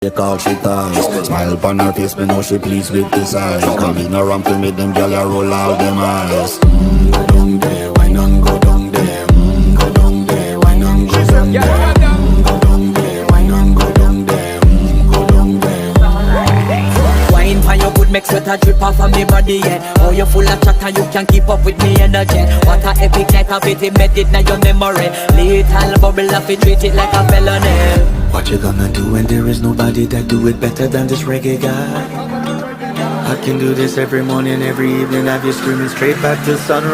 Take all she ties. Smile upon her face, me know she pleased with this eyes. Come ignorant to me, them gyal a roll out them eyes. Go down there, why not go down there? Go down there, why not go down there? Go down there, why not go down there? Go down there. Wine for your good make sweat a drip off of me body, yeah. Oh, you full of chatter, you can keep up with me energy. What a epic night of it, embedded in your memory. Little bubble of it, treat it like a felony. What you gonna do when there is nobody that do it better than this reggae guy? I can do this every morning, every evening, have you screaming straight back to sunrise.